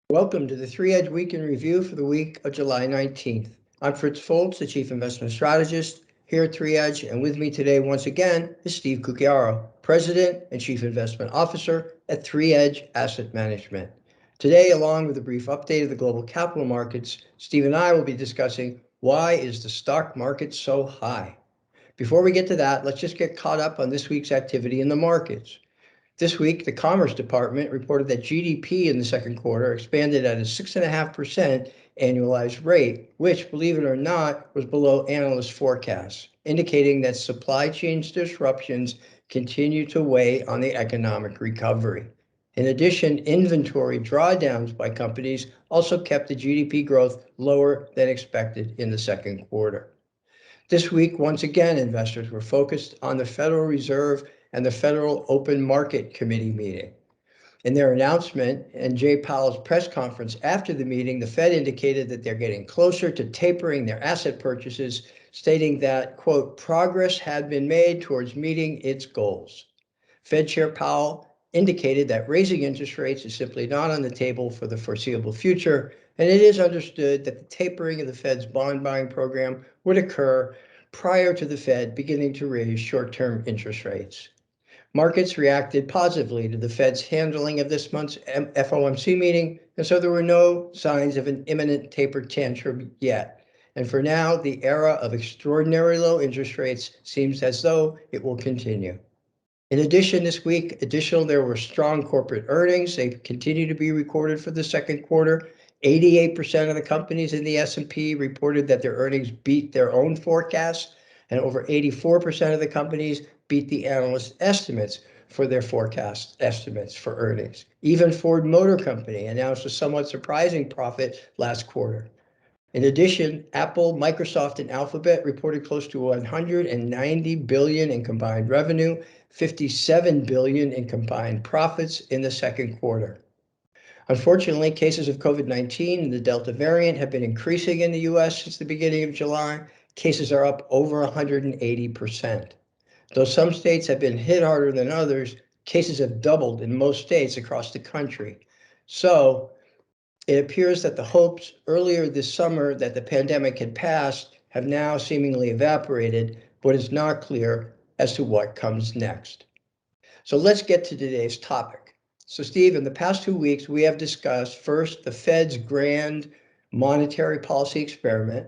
Welcome to the 3 Edge Week in Review for the week of July 19th. I'm Fritz Folts, the Chief Investment Strategist here at 3Edge, and with me today once again is Steve Cucchiaro, President and Chief Investment Officer at 3Edge Asset Management. Today, along with a brief update of the global capital markets, Steve and I will be discussing why is the stock market so high. Before we get to that, let's just get caught up on this week's activity in the markets. This week, the Commerce Department reported that GDP in the second quarter expanded at a 6.5% annualized rate, which, believe it or not, was below analyst forecasts, indicating that supply chain disruptions continue to weigh on the economic recovery. In addition, inventory drawdowns by companies also kept the GDP growth lower than expected in the second quarter. This week, once again, investors were focused on the Federal Reserve and the Federal Open Market Committee meeting. In their announcement and Jay Powell's press conference after the meeting, the Fed indicated that they're getting closer to tapering their asset purchases, stating that, quote, progress had been made towards meeting its goals. Fed Chair Powell indicated that raising interest rates is simply not on the table for the foreseeable future, and it is understood that the tapering of the Fed's bond buying program would occur prior to the Fed beginning to raise short-term interest rates. Markets reacted positively to the Fed's handling of this month's FOMC meeting, and so there were no signs of an imminent taper tantrum yet. And for now, the era of extraordinary low interest rates seems as though it will continue. In addition, this week, there were strong corporate earnings. They continue to be recorded for the second quarter. 88% of the companies in the S&P reported that their earnings beat their own forecasts, and over 84% of the companies beat the analyst estimates for their forecast estimates for earnings. Even Ford Motor Company announced a somewhat surprising profit last quarter. In addition, Apple, Microsoft, and Alphabet reported close to $190 billion in combined revenue, $57 billion in combined profits in the second quarter. Unfortunately, cases of COVID-19 and the Delta variant have been increasing in the US since the beginning of July. Cases are up over 180%. Though some states have been hit harder than others, cases have doubled in most states across the country. So it appears that the hopes earlier this summer that the pandemic had passed have now seemingly evaporated, but it's not clear as to what comes next. So let's get to today's topic. So Steve, in the past 2 weeks, we have discussed first the Fed's grand monetary policy experiment.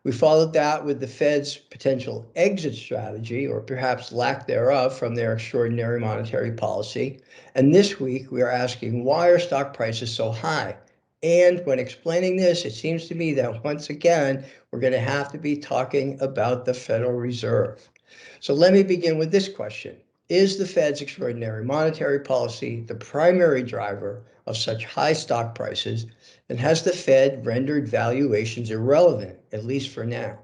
We followed that with the Fed's potential exit strategy, or perhaps lack thereof, from their extraordinary monetary policy. And this week, we are asking, why are stock prices so high? And when explaining this, it seems to me that once again, we're going to have to be talking about the Federal Reserve. So let me begin with this question. Is the Fed's extraordinary monetary policy the primary driver of such high stock prices? And has the Fed rendered valuations irrelevant, at least for now?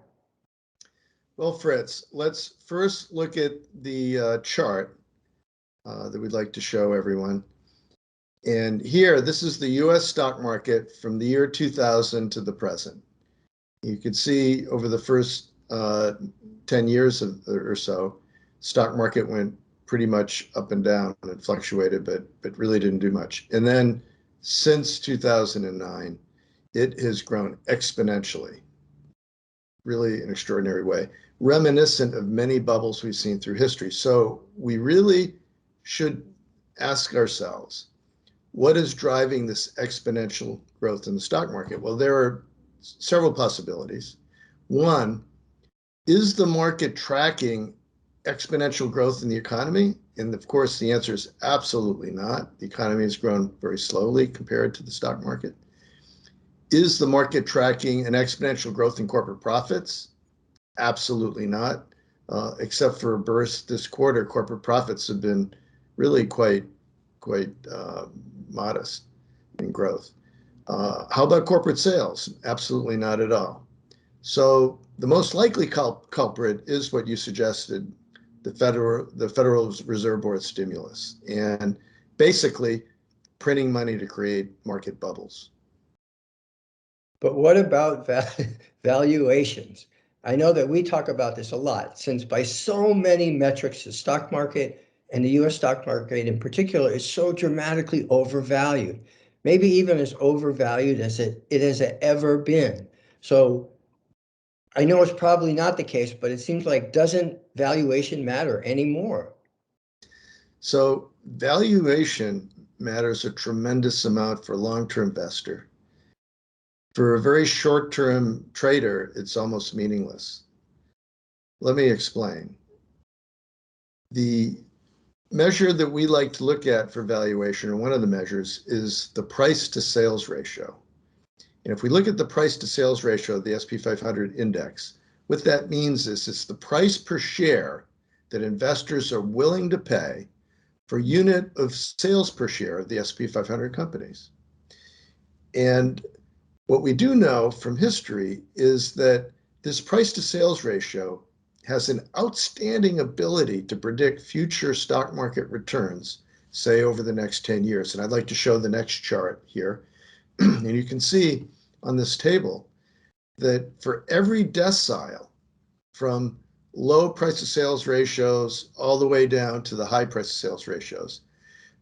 Well, Fritz, let's first look at the chart that we'd like to show everyone. And here, this is the US stock market from the year 2000 to the present. You can see over the first 10 years or so, stock market went pretty much up and down and fluctuated, but really didn't do much. And then since 2009, it has grown exponentially, really an extraordinary way, reminiscent of many bubbles we've seen through history. So we really should ask ourselves, what is driving this exponential growth in the stock market? Well, there are several possibilities. One, is the market tracking exponential growth in the economy? And of course, the answer is absolutely not. The economy has grown very slowly compared to the stock market. Is the market tracking an exponential growth in corporate profits? Absolutely not. Except for a burst this quarter, corporate profits have been really quite modest in growth. How about corporate sales? Absolutely not at all. So the most likely culprit is what you suggested, the Federal Reserve Board stimulus, and basically printing money to create market bubbles. But what about valuations? I know that we talk about this a lot, since by so many metrics, the stock market and the US stock market in particular is so dramatically overvalued. maybe even as overvalued as it has ever been. So I know it's probably not the case, but it seems like doesn't valuation matter anymore? So valuation matters a tremendous amount for a long-term investor. For a very short-term trader, it's almost meaningless. Let me explain. The measure that we like to look at for valuation, or one of the measures, is the price to sales ratio. And if we look at the price to sales ratio of the SP 500 index, what that means is it's the price per share that investors are willing to pay for unit of sales per share of the SP 500 companies. And what we do know from history is that this price to sales ratio has an outstanding ability to predict future stock market returns, say over the next 10 years. And I'd like to show the next chart here. And you can see on this table that for every decile, from low price to sales ratios all the way down to the high price to sales ratios,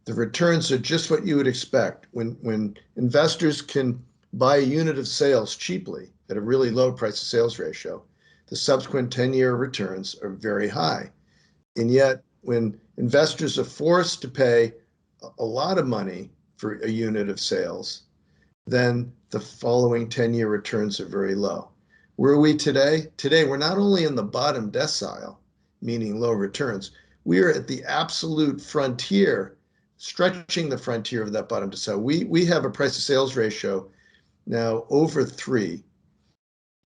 the returns are just what you would expect. When investors can buy a unit of sales cheaply at a really low price to sales ratio, the subsequent 10-year returns are very high. And yet, when investors are forced to pay a lot of money for a unit of sales, then the following 10-year returns are very low. Where are we today? Today, we're not only in the bottom decile, meaning low returns, we are at the absolute frontier, stretching the frontier of that bottom decile. We have a price to sales ratio now over 3.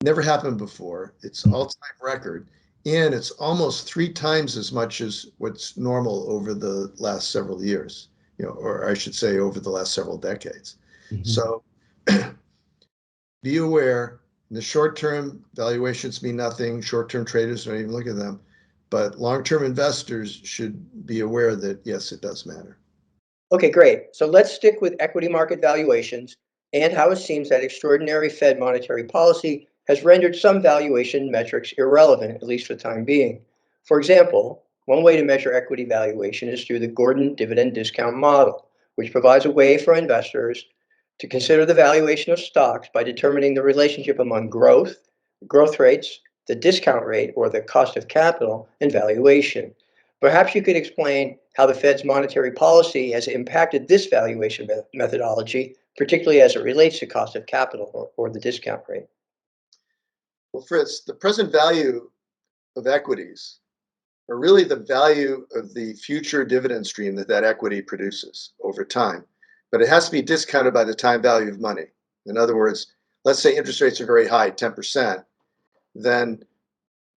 Never happened before. It's all-time record, and it's almost 3 times as much as what's normal over the last several years, or I should say over the last several decades. So be aware, in the short term, valuations mean nothing. Short-term traders don't even look at them. But long-term investors should be aware that, yes, it does matter. Okay, great. So let's stick with equity market valuations and how it seems that extraordinary Fed monetary policy has rendered some valuation metrics irrelevant, at least for the time being. For example, one way to measure equity valuation is through the Gordon dividend discount model, which provides a way for investors to consider the valuation of stocks by determining the relationship among growth rates, the discount rate, or the cost of capital, and valuation. Perhaps you could explain how the Fed's monetary policy has impacted this valuation methodology, particularly as it relates to cost of capital or the discount rate. Well, Fritz, the present value of equities are really the value of the future dividend stream that equity produces over time. But it has to be discounted by the time value of money. In other words, let's say interest rates are very high, 10%, then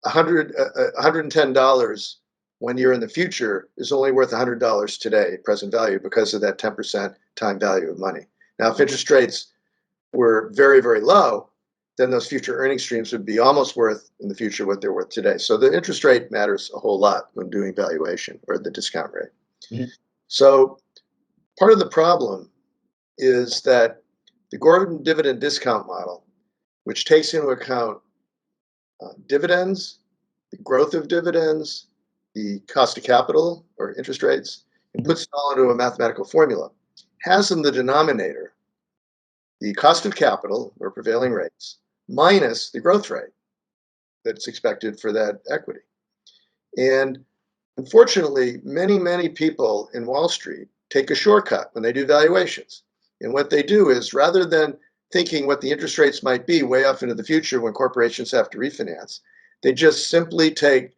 $110 1 year in the future is only worth $100 today, present value, because of that 10% time value of money. Now, if interest rates were very, very low, then those future earning streams would be almost worth in the future what they're worth today. So the interest rate matters a whole lot when doing valuation, or the discount rate. Mhm. So part of the problem is that the Gordon dividend discount model, which takes into account dividends, the growth of dividends, the cost of capital or interest rates, and puts it all into a mathematical formula, has in the denominator the cost of capital or prevailing rates minus the growth rate that's expected for that equity. And unfortunately, many people in Wall Street take a shortcut when they do valuations. And what they do is, rather than thinking what the interest rates might be way off into the future when corporations have to refinance, they just simply take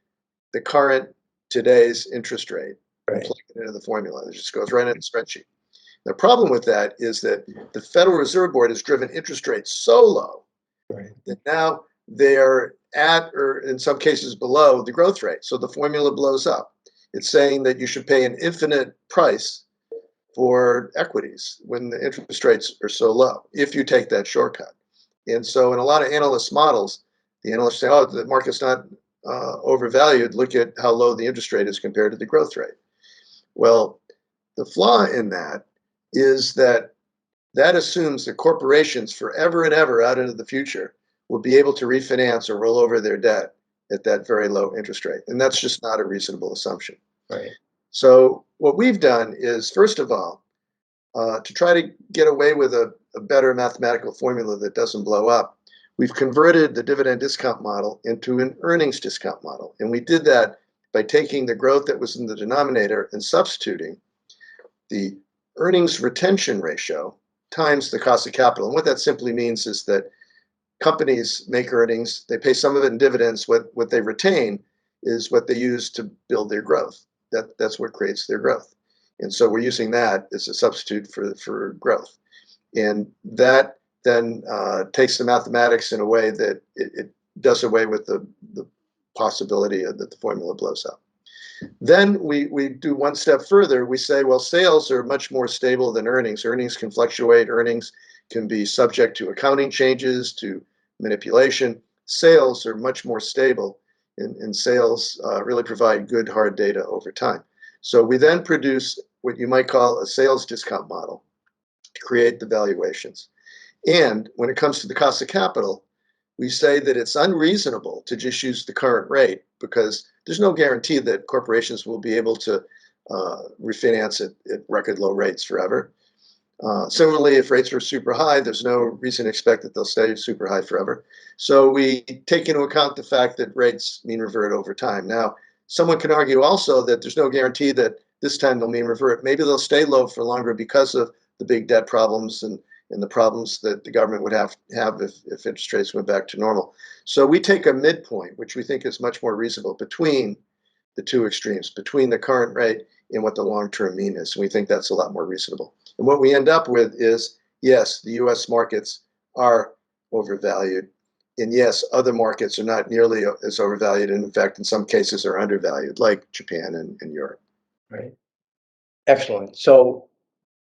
the current today's interest rate and plug it into the formula. It just goes right into the spreadsheet. The problem with that is that the Federal Reserve Board has driven interest rates so low that now they're at, or in some cases below, the growth rate. So the formula blows up. It's saying that you should pay an infinite price for equities when the interest rates are so low, if you take that shortcut. And so in a lot of analyst models, the analysts say, oh, the market's not overvalued. Look at how low the interest rate is compared to the growth rate. Well, the flaw in that is that assumes that corporations forever and ever out into the future will be able to refinance or roll over their debt at that very low interest rate. And that's just not a reasonable assumption. Right. So what we've done is, first of all, to try to get away with a better mathematical formula that doesn't blow up, we've converted the dividend discount model into an earnings discount model. And we did that by taking the growth that was in the denominator and substituting the earnings retention ratio times the cost of capital. And what that simply means is that companies make earnings, they pay some of it in dividends. What they retain is what they use to build their growth. That's what creates their growth. And so we're using that as a substitute for growth. And that then takes the mathematics in a way that it does away with the possibility that the formula blows up. Then we do one step further. We say, well, sales are much more stable than earnings. Earnings can fluctuate. Earnings can be subject to accounting changes, to manipulation. Sales are much more stable, and sales really provide good hard data over time. So we then produce what you might call a sales discount model to create the valuations. And when it comes to the cost of capital, we say that it's unreasonable to just use the current rate because there's no guarantee that corporations will be able to refinance at record low rates forever. Similarly, if rates are super high, there's no reason to expect that they'll stay super high forever. So we take into account the fact that rates mean revert over time. Now, someone can argue also that there's no guarantee that this time they'll mean revert. Maybe they'll stay low for longer because of the big debt problems and the problems that the government would have if interest rates went back to normal. So we take a midpoint, which we think is much more reasonable between the two extremes, between the current rate and what the long-term mean is. And we think that's a lot more reasonable. And what we end up with is, yes, the US markets are overvalued. And yes, other markets are not nearly as overvalued. And in fact, in some cases are undervalued, like Japan and Europe. Right. Excellent. So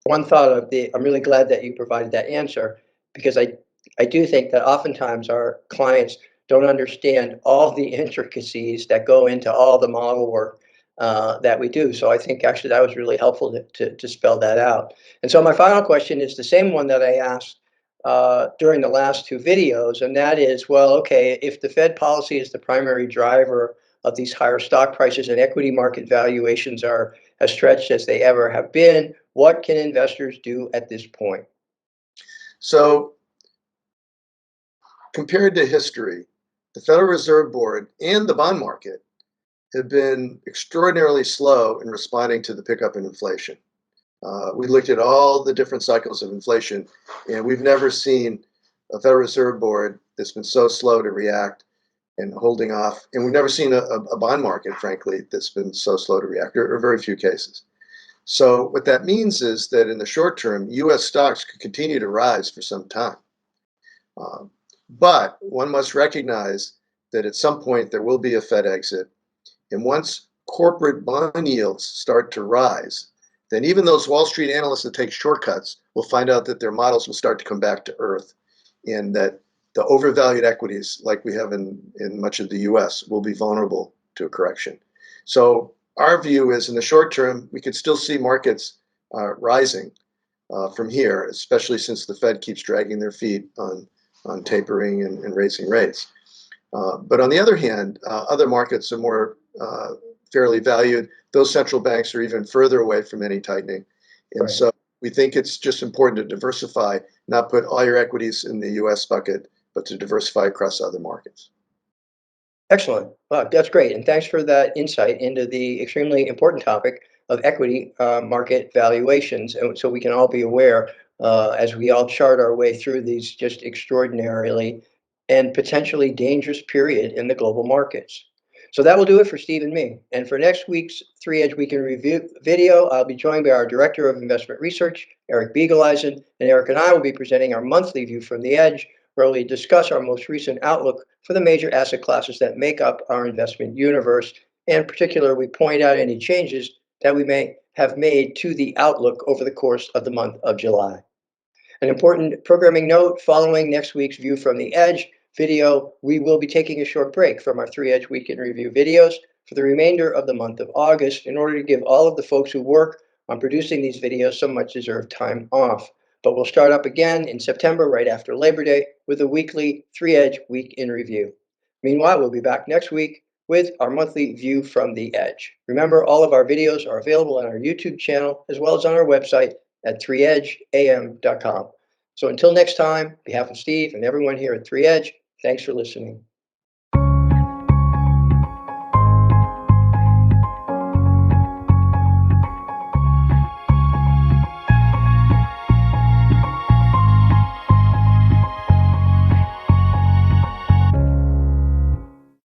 one thought I'm really glad that you provided that answer because I do think that oftentimes our clients don't understand all the intricacies that go into all the model work that we do. So I think actually that was really helpful to spell that out. And so my final question is the same one that I asked during the last two videos, and that is, well, okay, if the Fed policy is the primary driver of these higher stock prices and equity market valuations are as stretched as they ever have been, what can investors do at this point? So compared to history, the Federal Reserve Board and the bond market have been extraordinarily slow in responding to the pickup in inflation. We looked at all the different cycles of inflation, and we've never seen a Federal Reserve Board that's been so slow to react and holding off. And we've never seen a bond market, frankly, that's been so slow to react, or very few cases. So what that means is that in the short term, US stocks could continue to rise for some time. But one must recognize that at some point there will be a Fed exit. And once corporate bond yields start to rise, then even those Wall Street analysts that take shortcuts will find out that their models will start to come back to earth and that the overvalued equities, like we have in much of the US, will be vulnerable to a correction. So our view is in the short term, we could still see markets rising from here, especially since the Fed keeps dragging their feet on tapering and raising rates. But on the other hand, other markets are more fairly valued. Those central banks are even further away from any tightening. And Right. so we think it's just important to diversify, not put all your equities in the US bucket, but to diversify across other markets. Excellent. Wow, that's great. And thanks for that insight into the extremely important topic of equity market valuations. And so we can all be aware as we all chart our way through these just extraordinarily and potentially dangerous period in the global markets. So that will do it for Steve and me. And for next week's Three Edge Week in Review video, I'll be joined by our Director of Investment Research, Eric Beagleisen. And Eric and I will be presenting our monthly view from the Edge, where we discuss our most recent outlook for the major asset classes that make up our investment universe. And in particular, we point out any changes that we may have made to the outlook over the course of the month of July. An important programming note, following next week's View from the Edge video, we will be taking a short break from our Three Edge Week in Review videos for the remainder of the month of August in order to give all of the folks who work on producing these videos some much deserved time off. But we'll start up again in September, right after Labor Day, with a weekly Three Edge Week in Review. Meanwhile, we'll be back next week with our monthly View from the Edge. Remember, all of our videos are available on our YouTube channel as well as on our website, at 3edgeam.com. So until next time, on behalf of Steve and everyone here at 3Edge, thanks for listening.